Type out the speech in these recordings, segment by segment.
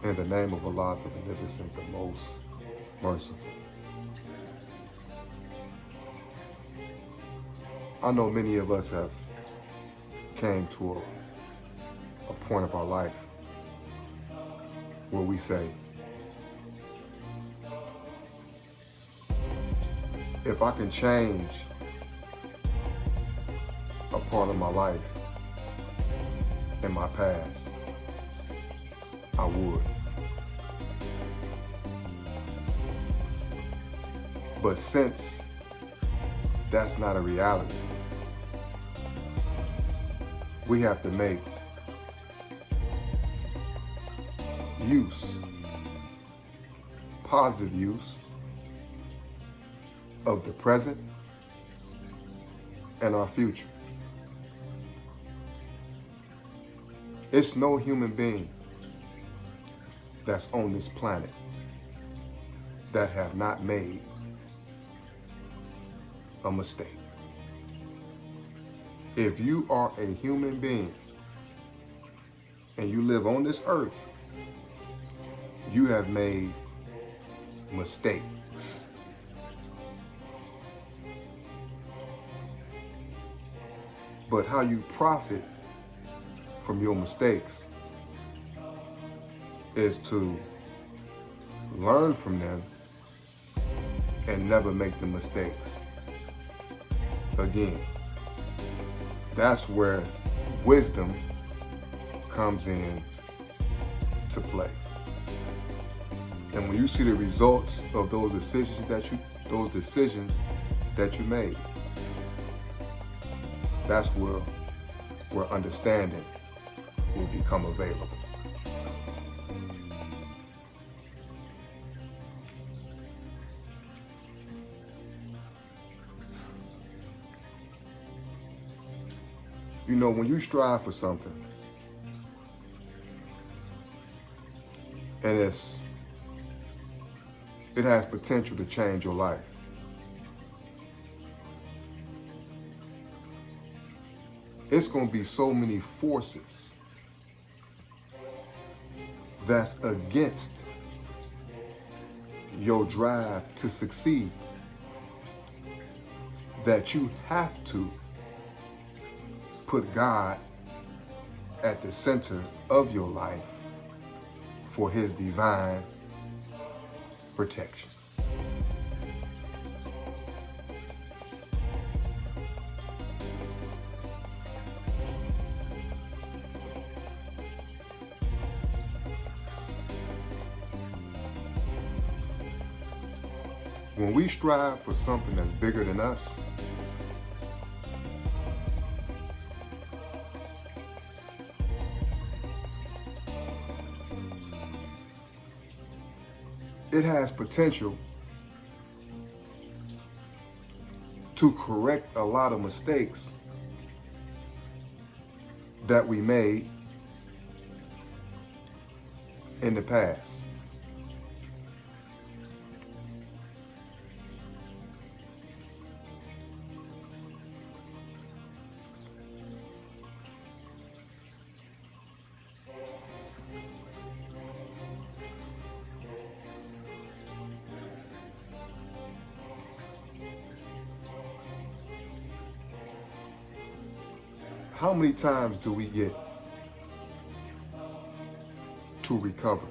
In the name of Allah, the Beneficent, the Most Merciful. I know many of us have came to a point of our life where we say, if I can change a part of my life in my past, I would. But since that's not a reality, we have to make use, positive use of the present and our future. It's no human being that's on this planet that have not made a mistake. If you are a human being and you live on this earth, you have made mistakes. But how you profit from your mistakes is to learn from them and never make the mistakes again. That's where wisdom comes in to play. And when you see the results of those decisions that you made, that's where understanding will become available. You know, when you strive for something, and it has potential to change your life, it's going to be so many forces that's against your drive to succeed that you have to put God at the center of your life for His divine protection. When we strive for something that's bigger than us, it has potential to correct a lot of mistakes that we made in the past. How many times do we get to recover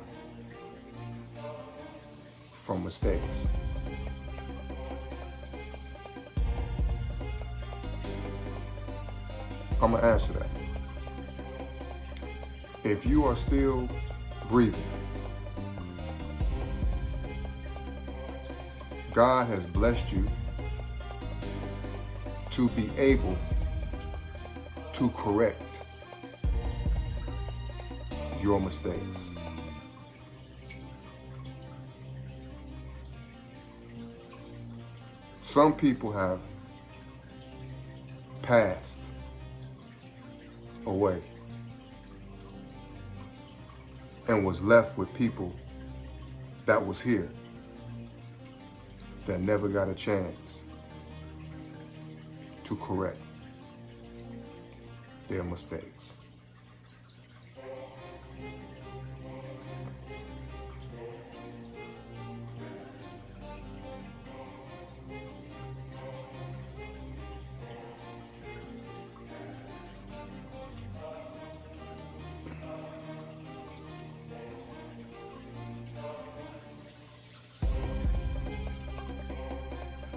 from mistakes? I'm gonna answer that. If you are still breathing, God has blessed you to be able to correct your mistakes. Some people have passed away and was left with people that was here that never got a chance to correct their mistakes.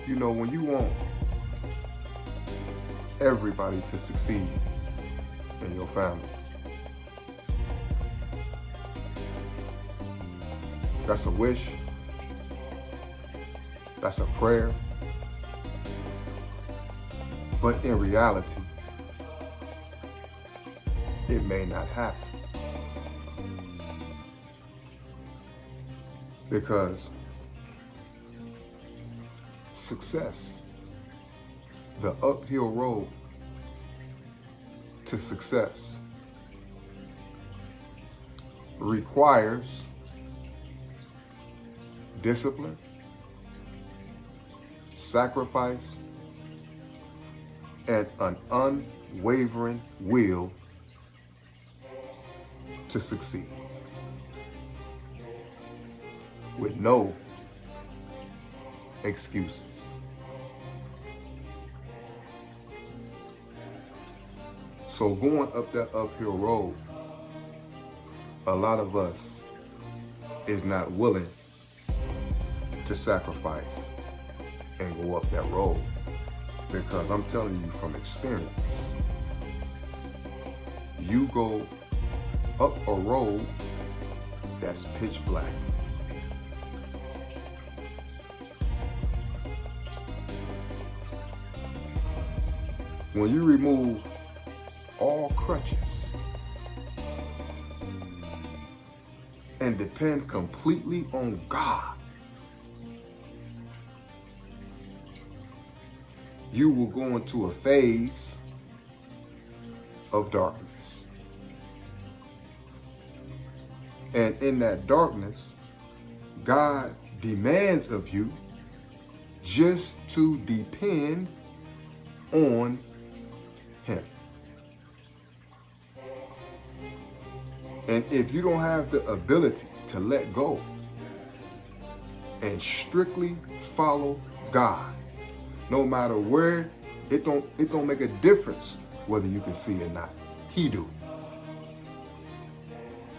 You know, when you want everybody to succeed in your family, that's a wish, that's a prayer, but in reality, it may not happen. Because success, the uphill road to success, requires discipline, sacrifice, and an unwavering will to succeed, with no excuses. So going up that uphill road, a lot of us is not willing to sacrifice and go up that road, because I'm telling you from experience, you go up a road that's pitch black. When you remove all crutches and depend completely on God, you will go into a phase of darkness. And in that darkness, God demands of you just to depend on Him. And if you don't have the ability to let go and strictly follow God, no matter where, it don't make a difference whether you can see or not. He do.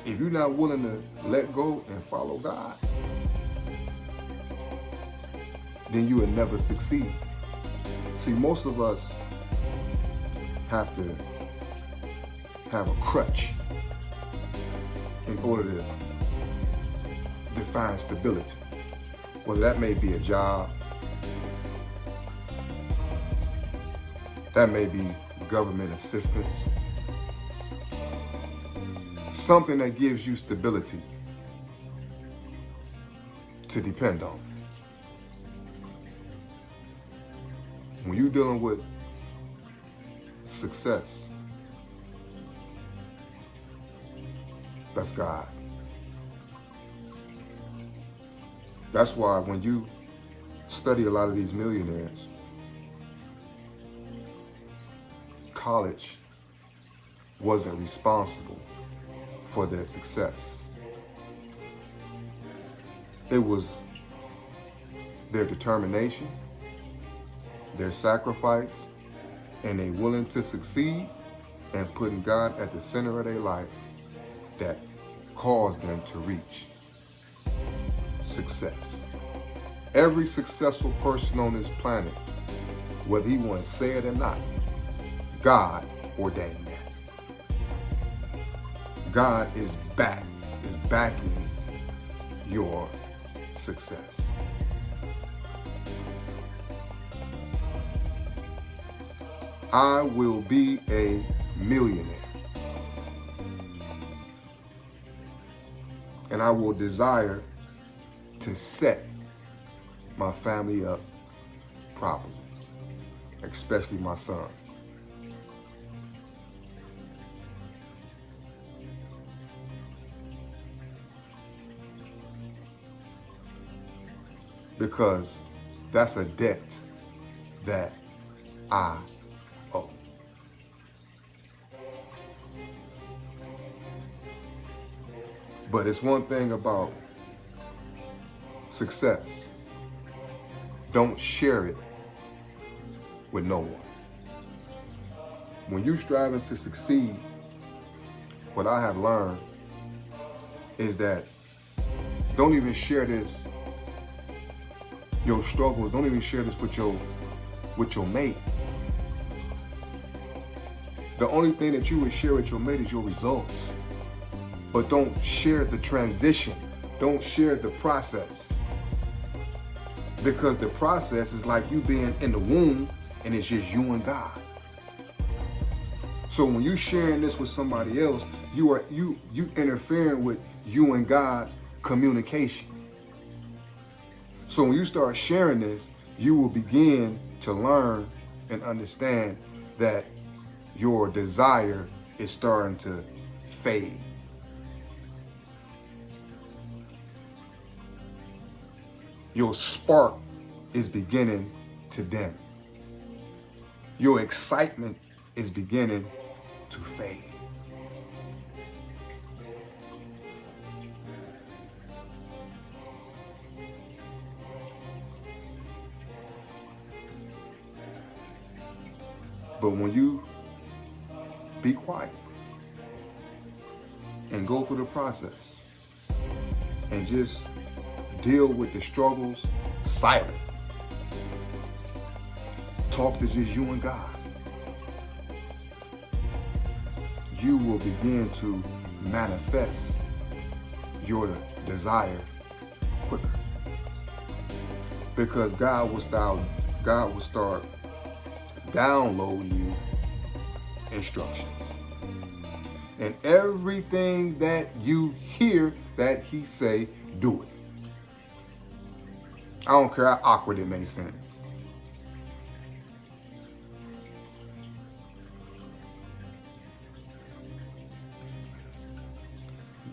If you're not willing to let go and follow God, then you will never succeed. See, most of us have to have a crutch in order to define stability. Whether that may be a job, that may be government assistance, something that gives you stability to depend on. When you're dealing with success, that's God. That's why when you study a lot of these millionaires, college wasn't responsible for their success. It was their determination, their sacrifice, and they willing to succeed and putting God at the center of their life that caused them to reach success. Every successful person on this planet, whether he want to say it or not, God ordained that. God is backing your success. I will be a millionaire. And I will desire to set my family up properly, especially my sons. Because that's a debt that I owe. But it's one thing about success. Don't share it with no one. When you're striving to succeed, what I have learned is that don't even share this your struggles. Don't even share this with your mate. The only thing that you would share with your mate is your results. But don't share the transition. Don't share the process. Because the process is like you being in the womb and it's just you and God. So when you sharing this with somebody else, you interfering with you and God's communication. So when you start sharing this, you will begin to learn and understand that your desire is starting to fade. Your spark is beginning to dim. Your excitement is beginning to fade. But when you be quiet and go through the process and just deal with the struggles silent, talk to just you and God, you will begin to manifest your desire quicker. Because God will start downloading you instructions. And everything that you hear that he say, do it. I don't care how awkward it may seem.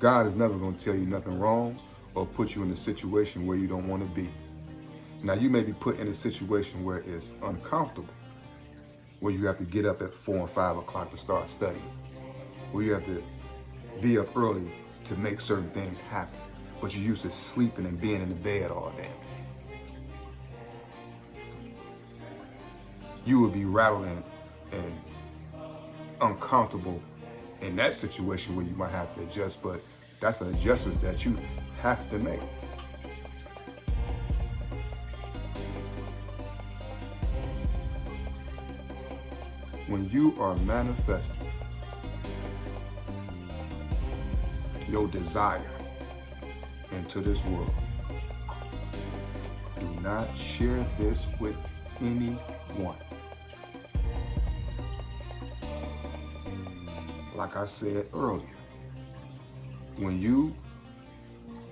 God is never going to tell you nothing wrong or put you in a situation where you don't want to be. Now, you may be put in a situation where it's uncomfortable, where you have to get up at 4 and 5 o'clock to start studying, where you have to be up early to make certain things happen, but you're used to sleeping and being in the bed all day. You would be rattled and uncomfortable in that situation where you might have to adjust, but that's an adjustment that you have to make. When you are manifesting your desire into this world, do not share this with anyone. Like I said earlier, when you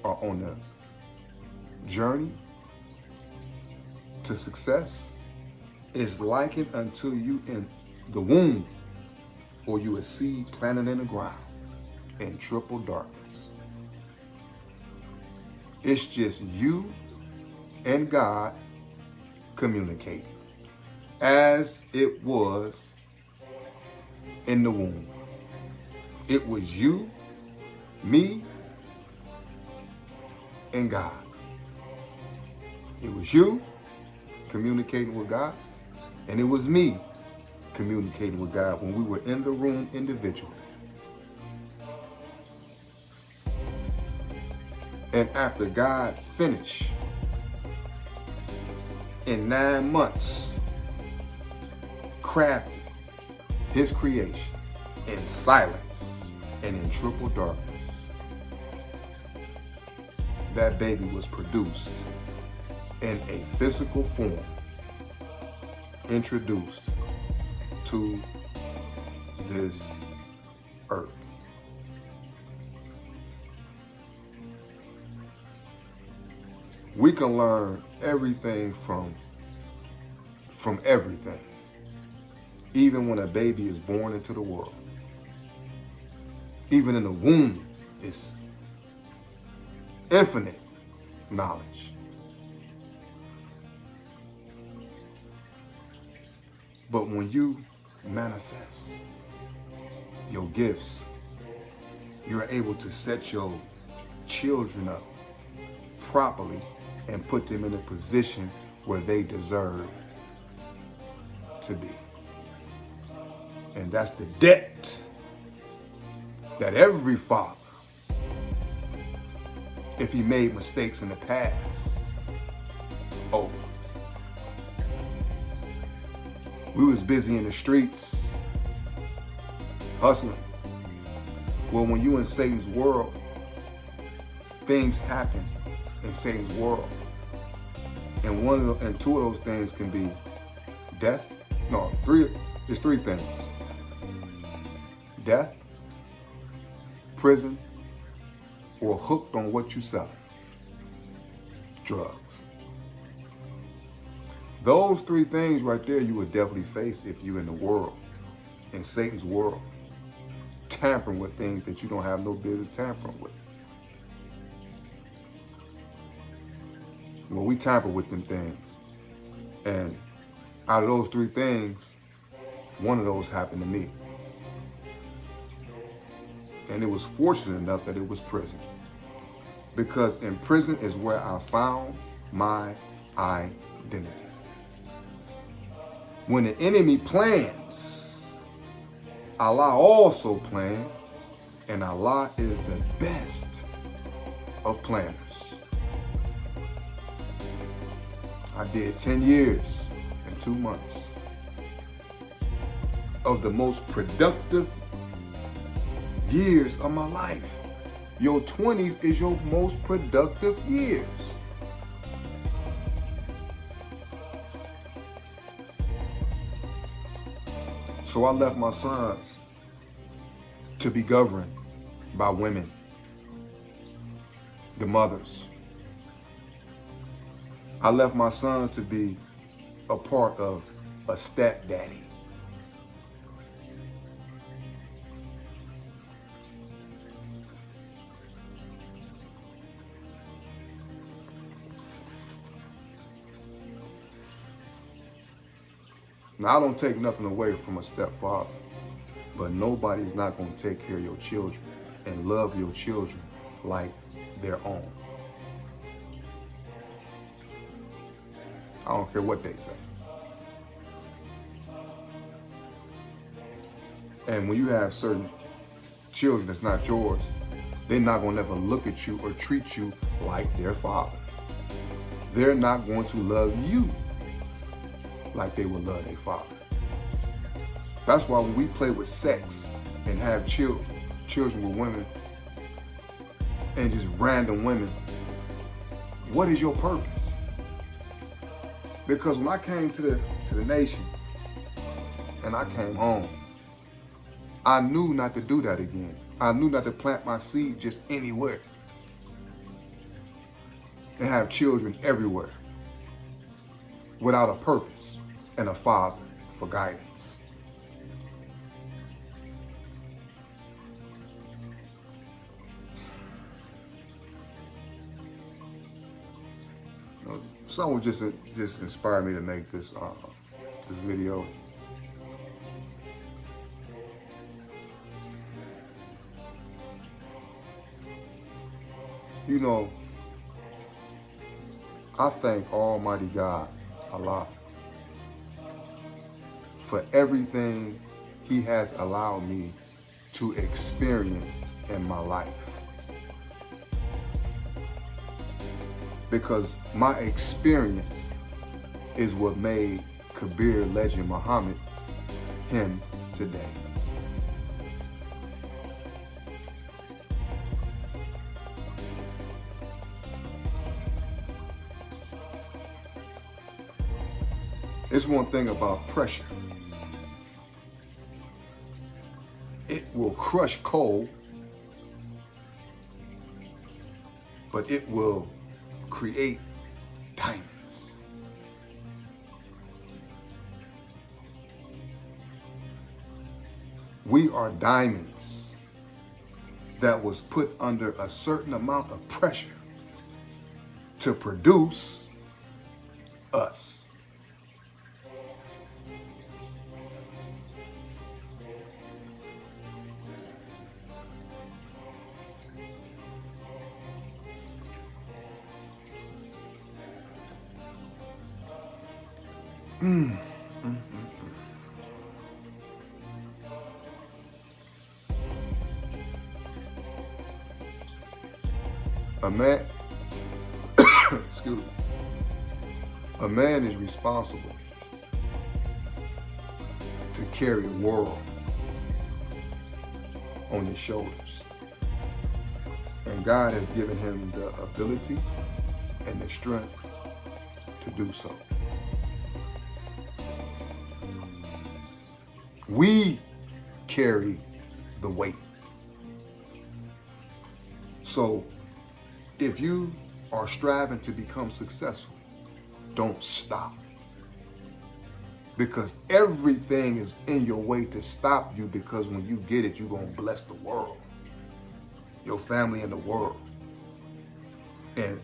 are on the journey to success, it's likened unto you in the womb, or you a seed planted in the ground in triple darkness. It's just you and God communicating as it was in the womb. It was you, me, and God. It was you communicating with God, and it was me communicating with God when we were in the room individually. And after God finished in 9 months crafting his creation in silence and in triple darkness, that baby was produced in a physical form, introduced to this earth. We can learn everything from everything, even when a baby is born into the world. Even in the womb, it's infinite knowledge. But when you manifest your gifts, you're able to set your children up properly and put them in a position where they deserve to be. And that's the debt that every father, if he made mistakes in the past, Oh, we was busy in the streets, hustling. Well, when you in Satan's world, things happen in Satan's world. And two of those things can be death. No, there's three things. Death, prison, or hooked on what you sell. Drugs. Those three things right there you would definitely face if you're in the world, in Satan's world, tampering with things that you don't have no business tampering with. Well, we tamper with them things. And out of those three things, one of those happened to me. And it was fortunate enough that it was prison. Because in prison is where I found my identity. When the enemy plans, Allah also plans, and Allah is the best of planners. I did 10 years and 2 months of the most productive years of my life. Your 20s is your most productive years. So I left my sons to be governed by women, the mothers. I left my sons to be a part of a stepdaddy. Now, I don't take nothing away from a stepfather, but nobody's not going to take care of your children and love your children like their own. I don't care what they say. And when you have certain children that's not yours, they're not going to ever look at you or treat you like their father. They're not going to love you like they would love their father. That's why when we play with sex and have children with women and just random women, what is your purpose? Because when I came to the nation and I came home, I knew not to do that again. I knew not to plant my seed just anywhere and have children everywhere without a purpose and a father for guidance. Someone just inspired me to make this video. You know, I thank Almighty God, Allah, for everything He has allowed me to experience in my life. Because my experience is what made Kabir Legend Muhammad him today. It's one thing about pressure. It will crush coal, but it will create diamonds. We are diamonds that was put under a certain amount of pressure to produce us. A man, excuse me. A man is responsible to carry the world on his shoulders. And God has given him the ability and the strength to do so. We carry the weight. So if you are striving to become successful, don't stop. Because everything is in your way to stop you, because when you get it, you're going to bless the world, your family and the world. And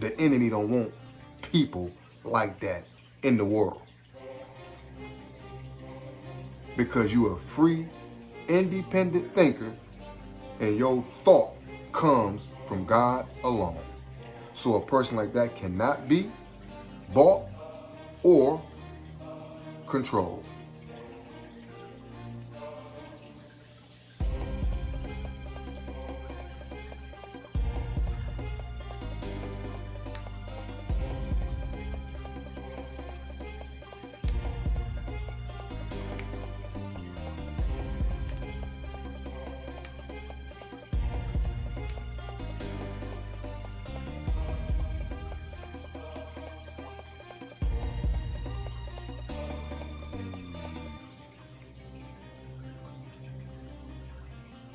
the enemy don't want people like that in the world. Because you're a free, independent thinker, and your thought comes from God alone. So a person like that cannot be bought or controlled.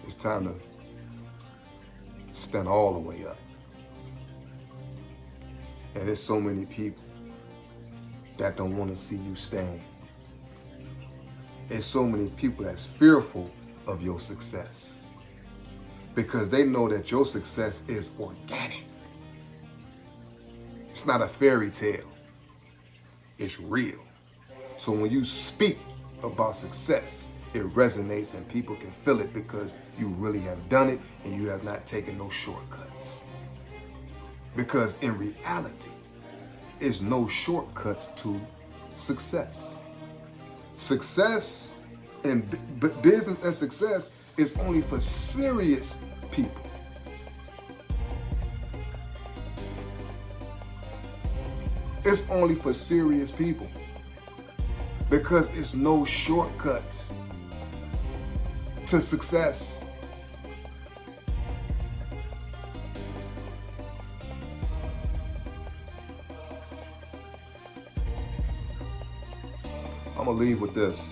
It's time to stand all the way up. And there's so many people that don't want to see you stand. There's so many people that's fearful of your success, because they know that your success is organic. It's not a fairy tale. It's real. So when you speak about success, it resonates and people can feel it, because you really have done it and you have not taken no shortcuts. Because in reality, there's no shortcuts to success. Success and business and success is only for serious people. It's only for serious people, because it's no shortcuts to success. I'm gonna leave with this.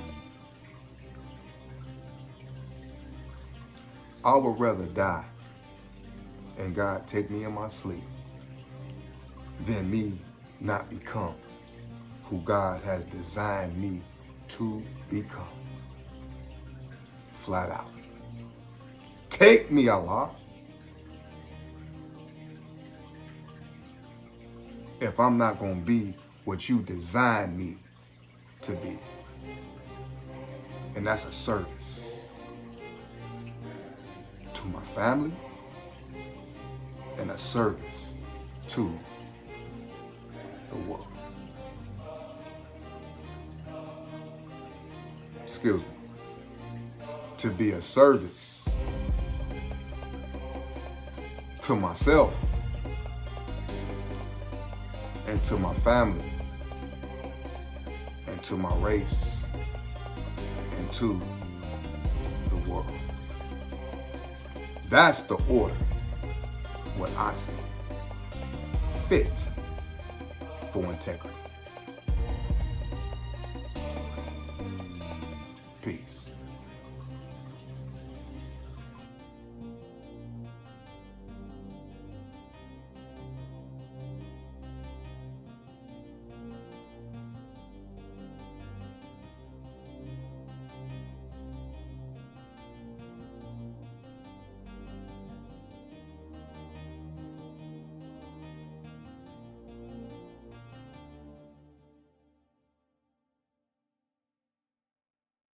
I would rather die and God take me in my sleep than me not become who God has designed me to become. Flat out. Take me, Allah, if I'm not going to be what you designed me to be. And that's a service to my family and a service to the world. Excuse me. To be a service to myself and to my family and to my race and to the world. That's the order, what I see fit for integrity. Peace.